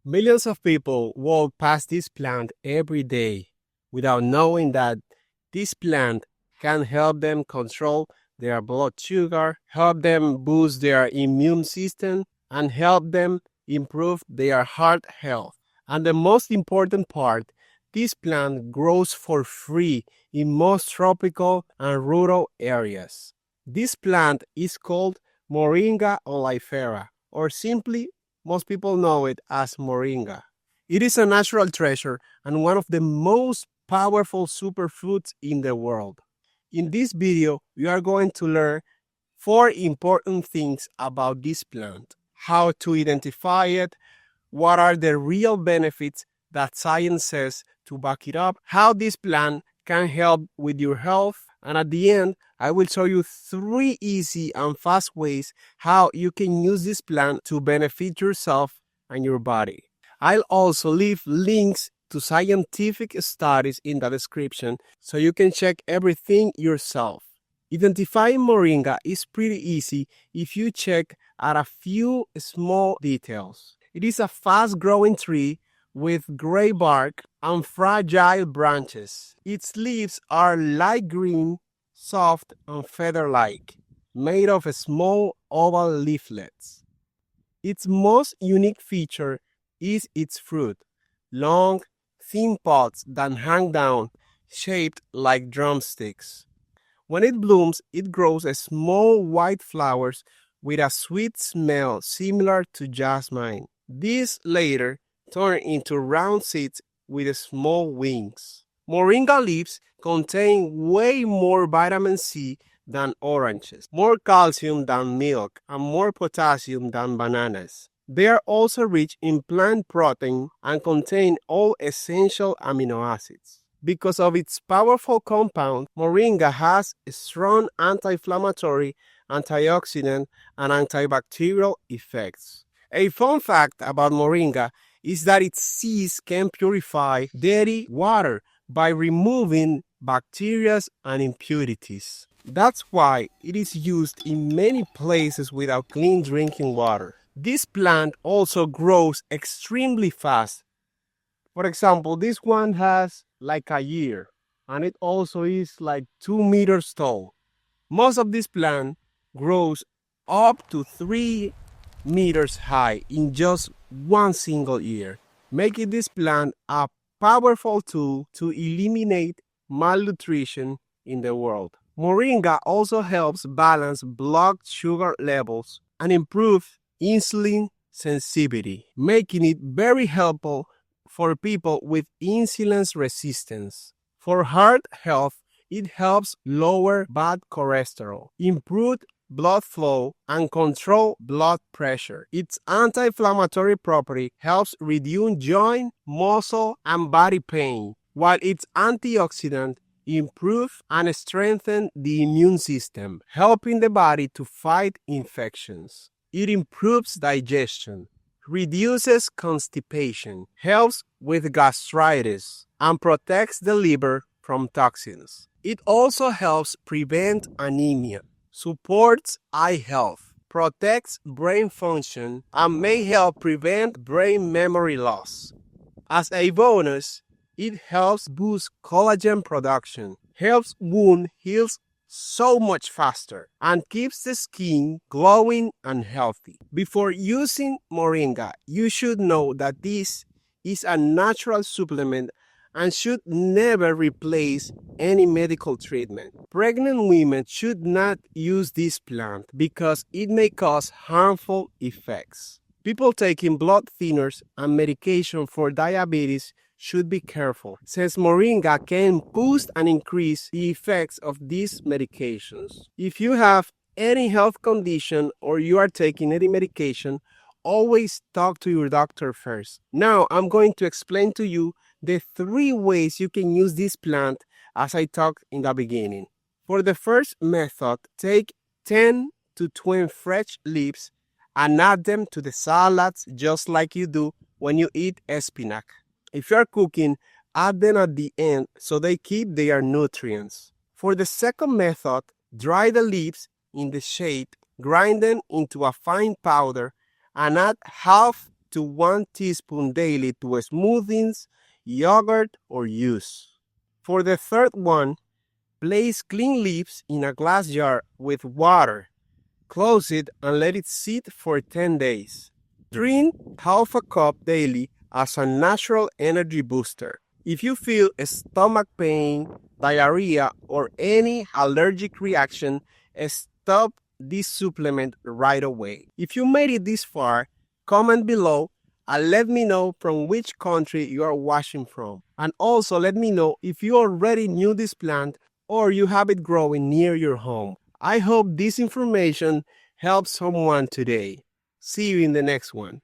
Millions of people walk past this plant every day without knowing that this plant can help them control their blood sugar, help them boost their immune system, and help them improve their heart health. And the most important part, this plant grows for free in most tropical and rural areas. This plant is called Moringa Oleifera, or simply most people know it as moringa. It is a natural treasure and one of the most powerful superfoods in the world. In this video, we are going to learn 4 important things about this plant, how to identify it, what are the real benefits that science says to back it up, how this plant can help with your health, and at the end, I will show you 3 easy and fast ways how you can use this plant to benefit yourself and your body. I'll also leave links to scientific studies in the description so you can check everything yourself. Identifying moringa is pretty easy if you check at a few small details. It is a fast-growing tree with gray bark and fragile branches. Its leaves are light green, soft and feather-like, made of small oval leaflets. Its most unique feature is its fruit, long, thin pods that hang down, shaped like drumsticks. When it blooms, it grows small white flowers with a sweet smell similar to jasmine. These later turn into round seeds with small wings. Moringa leaves contain way more vitamin C than oranges, more calcium than milk, and more potassium than bananas. They are also rich in plant protein and contain all essential amino acids. Because of its powerful compound, moringa has strong anti-inflammatory, antioxidant, and antibacterial effects. A fun fact about moringa is that its seeds can purify dirty water by removing bacteria and impurities. That's why it is used in many places without clean drinking water. This plant also grows extremely fast. For example, this one has like a year, and it also is like 2 meters tall. Most of this plant grows up to 3 meters high in just one single year, making this plant a powerful tool to eliminate malnutrition in the world. Moringa also helps balance blood sugar levels and improve insulin sensitivity, making it very helpful for people with insulin resistance. For heart health, it helps lower bad cholesterol, improve blood flow, and control blood pressure. Its anti-inflammatory property helps reduce joint, muscle, and body pain, while its antioxidant improve and strengthen the immune system, helping the body to fight infections. It improves digestion, reduces constipation, helps with gastritis, and protects the liver from toxins. It also helps prevent anemia, supports eye health, protects brain function, and may help prevent brain memory loss. As a bonus, it helps boost collagen production, helps wound heal so much faster, and keeps the skin glowing and healthy. Before using moringa, you should know that this is a natural supplement and should never replace any medical treatment. Pregnant women should not use this plant because it may cause harmful effects. People taking blood thinners and medication for diabetes should be careful, since moringa can boost and increase the effects of these medications. If you have any health condition or you are taking any medication, always talk to your doctor first. Now I'm going to explain to you the 3 ways you can use this plant as I talked in the beginning. For the first method, take 10 to 20 fresh leaves and add them to the salads just like you do when you eat spinach. If you are cooking, add them at the end so they keep their nutrients. For the second method, dry the leaves in the shade, grind them into a fine powder, and add half to 1 teaspoon daily to smoothies, yogurt, or juice. For the third one, place clean leaves in a glass jar with water. Close it and let it sit for 10 days. Drink half a cup daily as a natural energy booster. If you feel stomach pain, diarrhea, or any allergic reaction, stop this supplement right away. If you made it this far, comment below and let me know from which country you are watching from. And also let me know if you already knew this plant or you have it growing near your home. I hope this information helps someone today. See you in the next one.